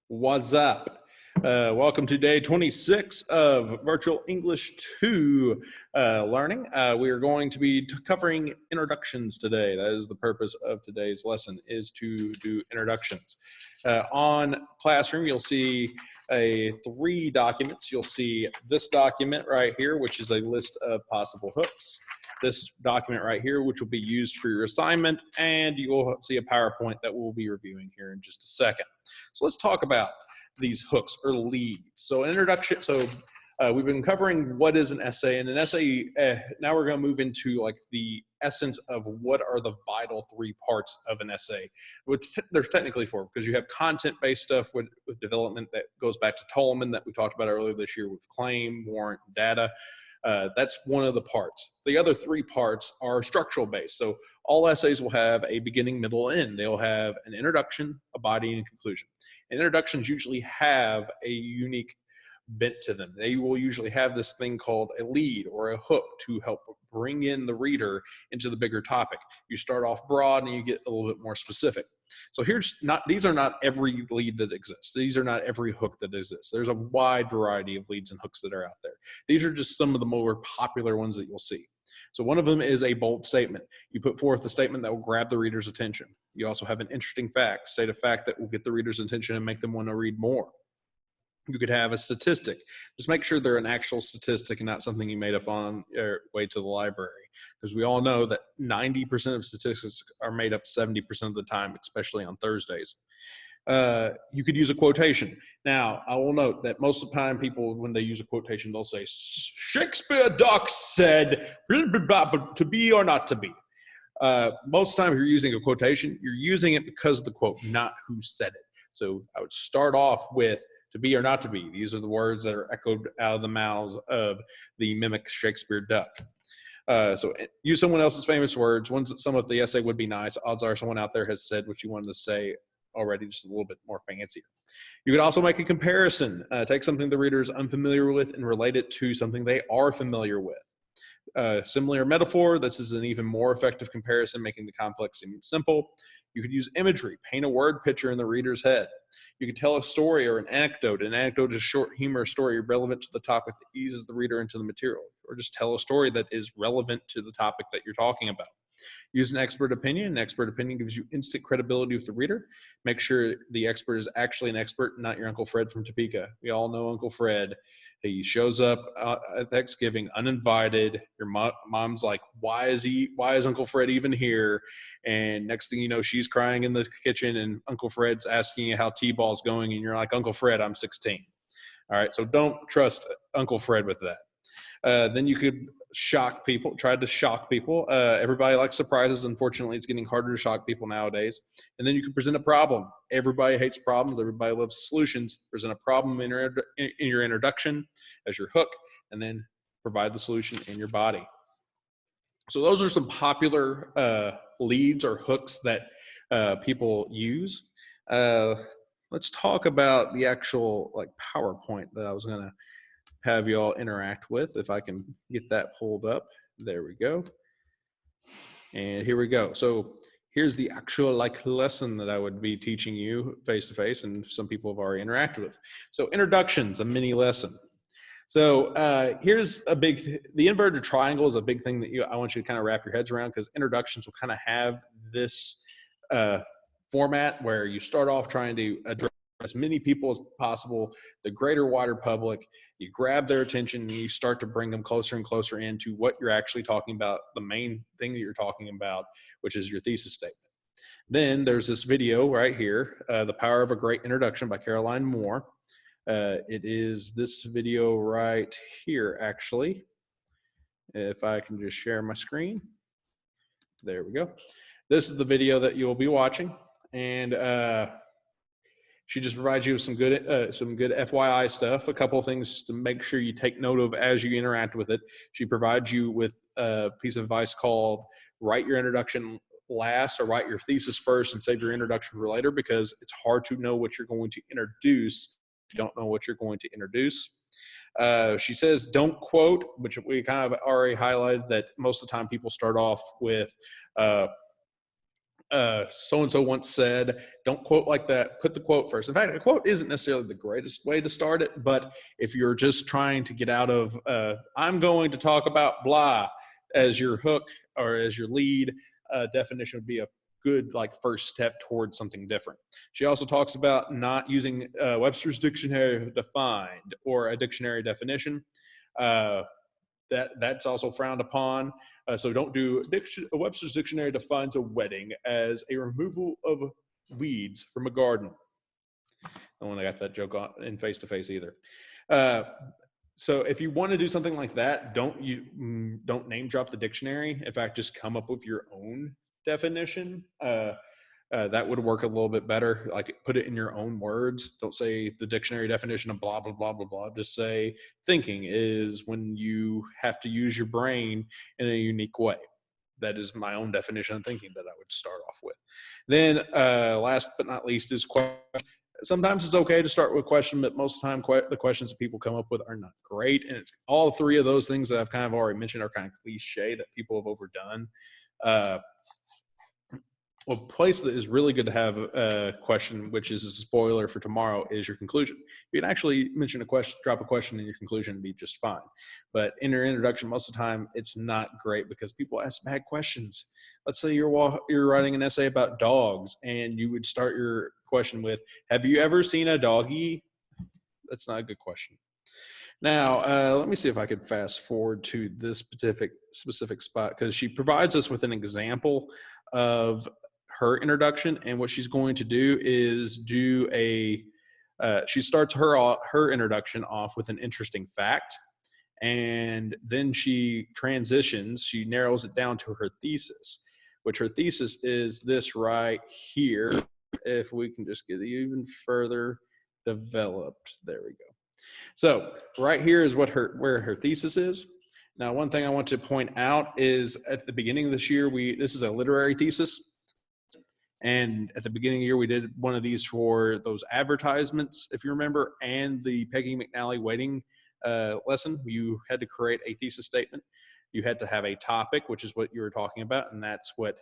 What's up? Welcome to day 26 of Virtual English 2 learning. We are going to be covering introductions today. That is the purpose of today's lesson, is to do introductions. On Classroom, you'll see three documents. You'll see this document right here, which is a list of possible hooks. This document right here, which will be used for your assignment, and you will see a PowerPoint that we'll be reviewing here in just a second. So let's talk about these hooks or leads. So introduction. So we've been covering what is an essay, and an essay. Now we're going to move into like the essence of what are the vital three parts of an essay. There's technically four, because you have content-based stuff with development that goes back to Tolman that we talked about earlier this year with claim, warrant, data. That's one of the parts. The other three parts are structural based. So all essays will have a beginning, middle, end. They'll have an introduction, a body, and a conclusion. And introductions usually have a unique bent to them. They will usually have this thing called a lead or a hook to help bring in the reader into the bigger topic. You start off broad and you get a little bit more specific. So these are not every lead that exists. These are not every hook that exists. There's a wide variety of leads and hooks that are out there. These are just some of the more popular ones that you'll see. So one of them is a bold statement. You put forth a statement that will grab the reader's attention. You also have an interesting fact, state a fact that will get the reader's attention and make them want to read more. You could have a statistic. Just make sure they're an actual statistic and not something you made up on your way to the library. Because we all know that 90% of statistics are made up 70% of the time, especially on Thursdays. You could use a quotation. Now, I will note that most of the time people, when they use a quotation, they'll say, Shakespeare Doc said, blah, blah, blah, to be or not to be. Most of the time if you're using a quotation, you're using it because of the quote, not who said it. So I would start off with, to be or not to be. These are the words that are echoed out of the mouths of the mimic Shakespeare duck. So use someone else's famous words. Ones that some of the essay would be nice. Odds are someone out there has said what you wanted to say already, just a little bit more fancier. You could also make a comparison. Take something the reader is unfamiliar with and relate it to something they are familiar with. Similar metaphor, this is an even more effective comparison, making the complex seem simple. You could use imagery, paint a word picture in the reader's head. You could tell a story or an anecdote. An anecdote is a short humorous story relevant to the topic that eases the reader into the material, or just tell a story that is relevant to the topic that you're talking about. Use an expert opinion. An expert opinion gives you instant credibility with the reader. Make sure the expert is actually an expert, not your Uncle Fred from Topeka. We all know Uncle Fred. He shows up at Thanksgiving uninvited. Your mom's like, why is Uncle Fred even here? And next thing you know, she's crying in the kitchen and Uncle Fred's asking you how T-ball's going. And you're like, Uncle Fred, I'm 16. All right, so don't trust Uncle Fred with that. Then you could shock people, try to shock people. Everybody likes surprises. Unfortunately, it's getting harder to shock people nowadays. And then you can present a problem. Everybody hates problems. Everybody loves solutions. Present a problem in your introduction as your hook, and then provide the solution in your body. So those are some popular leads or hooks that people use. Let's talk about the actual PowerPoint that I was going to have you all interact with. If I can get that pulled up. There we go. And here we go. So here's the actual lesson that I would be teaching you face to face, and some people have already interacted with. So introductions, a mini lesson. So here's the inverted triangle is a big thing that I want you to kind of wrap your heads around, because introductions will kind of have this format where you start off trying to address as many people as possible, the greater, wider public. You grab their attention and you start to bring them closer and closer into what you're actually talking about, the main thing that you're talking about, which is your thesis statement. Then there's this video right here, The Power of a Great Introduction by Carolyn Mohr. It is this video right here, actually. If I can just share my screen. There we go. This is the video that you'll be watching. And she just provides you with some good FYI stuff, a couple of things to make sure you take note of as you interact with it. She provides you with a piece of advice called write your introduction last, or write your thesis first and save your introduction for later, because it's hard to know what you're going to introduce if you don't know what you're going to introduce. She says don't quote, which we kind of already highlighted, that most of the time people start off with so-and-so once said, don't quote like that, put the quote first. In fact, a quote isn't necessarily the greatest way to start it, but if you're just trying to get out of, I'm going to talk about blah as your hook or as your lead, definition would be a good first step towards something different. She also talks about not using Webster's dictionary defined or a dictionary definition. That's also frowned upon. So don't do Webster's dictionary defines a wedding as a removal of weeds from a garden. I don't want to got that joke on in face to face either. So if you want to do something like that, don't name drop the dictionary. In fact, just come up with your own definition. That would work a little bit better. Put it in your own words. Don't say the dictionary definition of blah, blah, blah, blah, blah. Just say thinking is when you have to use your brain in a unique way. That is my own definition of thinking that I would start off with. Then last but not least is question. Sometimes it's okay to start with a question, but most of the time the questions that people come up with are not great. And it's all three of those things that I've kind of already mentioned are kind of cliche that people have overdone. A place that is really good to have a question, which is a spoiler for tomorrow, is your conclusion. You can actually mention a question, drop a question in your conclusion and be just fine. But in your introduction, most of the time, it's not great because people ask bad questions. Let's say you're writing an essay about dogs and you would start your question with, have you ever seen a doggy? That's not a good question. Now, let me see if I could fast forward to this specific spot because she provides us with an example of her introduction, and what she's going to do is she starts her introduction off with an interesting fact, and then she transitions, she narrows it down to her thesis, which her thesis is this right here. If we can just get even further developed, there we go. So right here is where her thesis is. Now, one thing I want to point out is at the beginning of this year, this is a literary thesis. And at the beginning of the year, we did one of these for those advertisements, if you remember, and the Peggy McNally waiting lesson. You had to create a thesis statement. You had to have a topic, which is what you were talking about, and that's what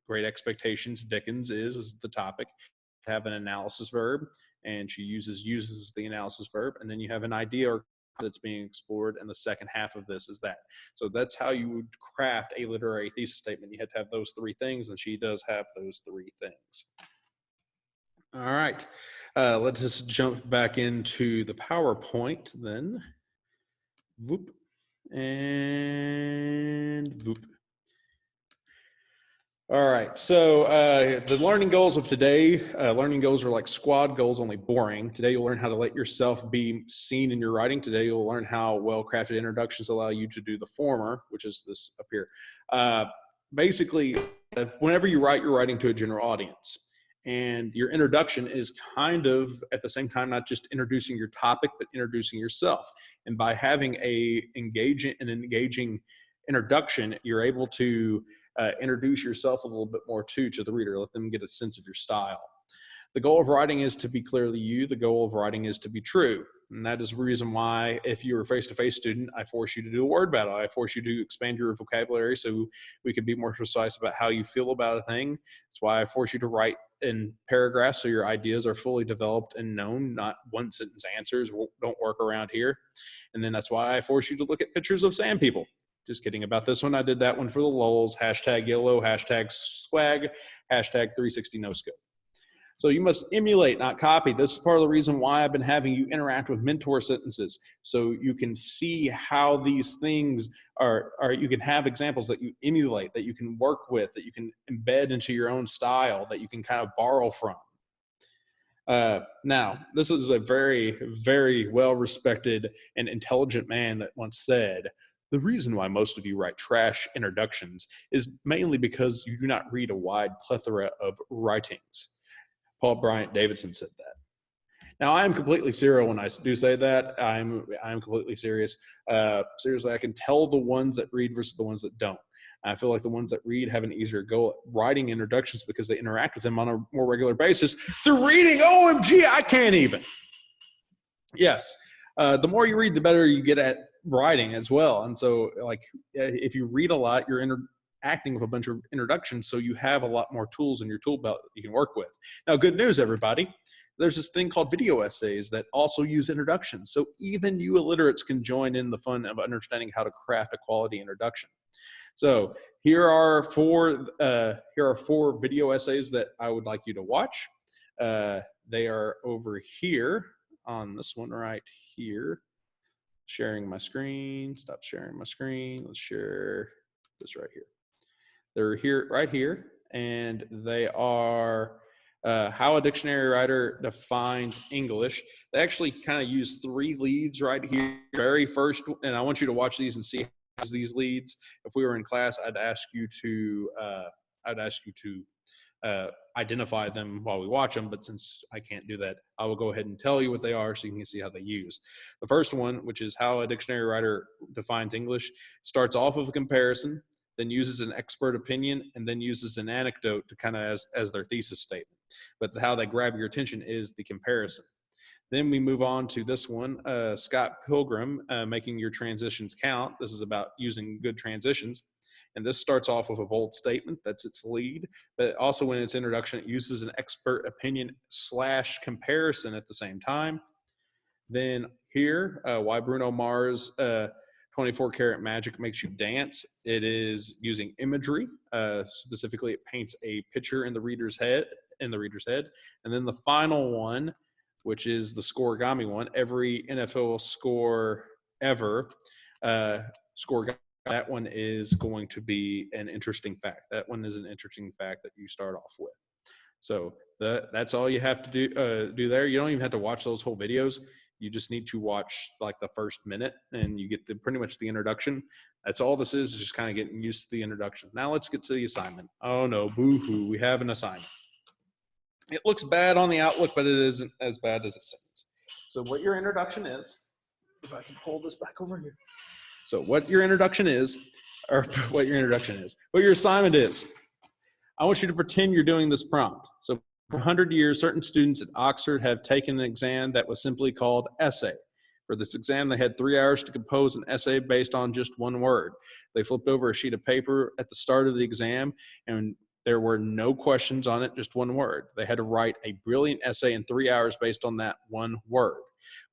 Great Expectations Dickens is the topic. Have an analysis verb, and she uses the analysis verb, and then you have an idea or that's being explored, and the second half of this is that. So that's how you would craft a literary thesis statement. You had to have those three things, and she does have those three things. All right, let's just jump back into the PowerPoint then. Whoop, and whoop. All right, so the learning goals of today, learning goals are like squad goals, only boring. Today you'll learn how to let yourself be seen in your writing. Today you'll learn how well-crafted introductions allow you to do the former, which is this up here. Basically, whenever you write, you're writing to a general audience. And your introduction is kind of, at the same time, not just introducing your topic, but introducing yourself. And by having an engaging introduction, you're able to introduce yourself a little bit more to the reader, let them get a sense of your style. The goal of writing is to be clearly you. The goal of writing is to be true. And that is the reason why, if you're a face-to-face student, I force you to do a word battle. I force you to expand your vocabulary so we can be more precise about how you feel about a thing. That's why I force you to write in paragraphs so your ideas are fully developed and known, not one-sentence answers. Don't work around here. And then that's why I force you to look at pictures of sand people. Just kidding about this one. I did that one for the lulz. Hashtag YOLO, hashtag swag, hashtag 360 no scope. So you must emulate, not copy. This is part of the reason why I've been having you interact with mentor sentences, so you can see how these things are you can have examples that you emulate, that you can work with, that you can embed into your own style, that you can kind of borrow from. Now, this is a very, very well-respected and intelligent man that once said, the reason why most of you write trash introductions is mainly because you do not read a wide plethora of writings. Paul Bryant Davidson said that. Now, I am completely serious when I do say that. I'm completely serious. Seriously, I can tell the ones that read versus the ones that don't. I feel like the ones that read have an easier go at writing introductions because they interact with them on a more regular basis. Through reading, OMG, I can't even. Yes, the more you read, the better you get at writing as well. And so, like, if you read a lot, your acting with a bunch of introductions, so you have a lot more tools in your tool belt that you can work with. Now, good news, everybody. There's this thing called video essays that also use introductions. So even you illiterates can join in the fun of understanding how to craft a quality introduction. So here are four video essays that I would like you to watch. They are over here on this one right here. Sharing my screen. Stop sharing my screen. Let's share this right here. They're here, right here, and they are how a dictionary writer defines English. They actually kind of use 3 leads right here. Very first, and I want you to watch these and see how these leads. If we were in class, I'd ask you to identify them while we watch them, but since I can't do that, I will go ahead and tell you what they are so you can see how they use. The first one, which is how a dictionary writer defines English, starts off with a comparison, then uses an expert opinion, and then uses an anecdote to kind of as their thesis statement. But how they grab your attention is the comparison. Then we move on to this one, Scott Pilgrim, making your transitions count. This is about using good transitions. And this starts off with a bold statement. That's its lead. But also in its introduction, it uses an expert opinion / comparison at the same time. Then here, why Bruno Mars 24 Karat Magic makes you dance. It is using imagery. Specifically, it paints a picture in the reader's head. And then the final one, which is the scoregami one, every NFL score ever, that one is going to be an interesting fact. That one is an interesting fact that you start off with. So that's all you have to do there. You don't even have to watch those whole videos. You just need to watch like the first minute and you get pretty much the introduction. That's all this is just kind of getting used to the introduction. Now let's get to the assignment. Oh no, boo-hoo, we have an assignment. It looks bad on the Outlook, but it isn't as bad as it sounds. So what your introduction is, if I can pull this back over here. So what your assignment is, I want you to pretend you're doing this prompt. So for 100 years, certain students at Oxford have taken an exam that was simply called essay. For this exam, they had 3 hours to compose an essay based on just one word. They flipped over a sheet of paper at the start of the exam, and there were no questions on it, just one word. They had to write a brilliant essay in 3 hours based on that one word.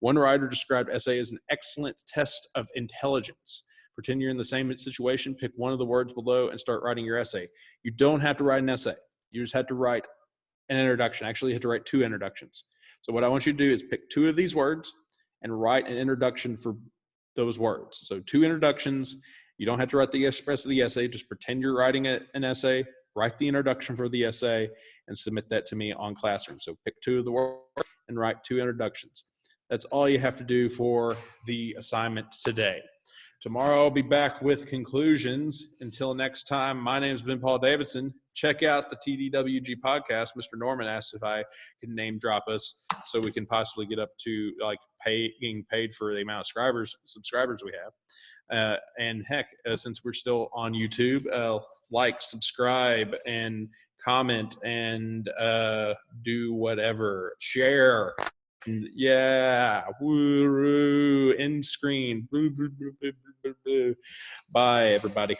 One writer described essay as an excellent test of intelligence. Pretend you're in the same situation, pick one of the words below and start writing your essay. You don't have to write an essay. You just have to write an introduction. Actually, you have to write 2 introductions. So what I want you to do is pick 2 of these words and write an introduction for those words. So 2 introductions. You don't have to write the rest of the essay. Just pretend you're writing an essay, write the introduction for the essay, and submit that to me on Classroom. So pick 2 of the words and write 2 introductions. That's all you have to do for the assignment today. Tomorrow I'll be back with conclusions. Until next time, my name has been Paul Davidson. Check out the TDWG podcast. Mr. Norman asked if I could name drop us so we can possibly get up to like getting paid for the amount of subscribers we have. And heck, since we're still on YouTube, like, subscribe, and comment, and do whatever, share. Yeah, woo, end screen. Bye, everybody.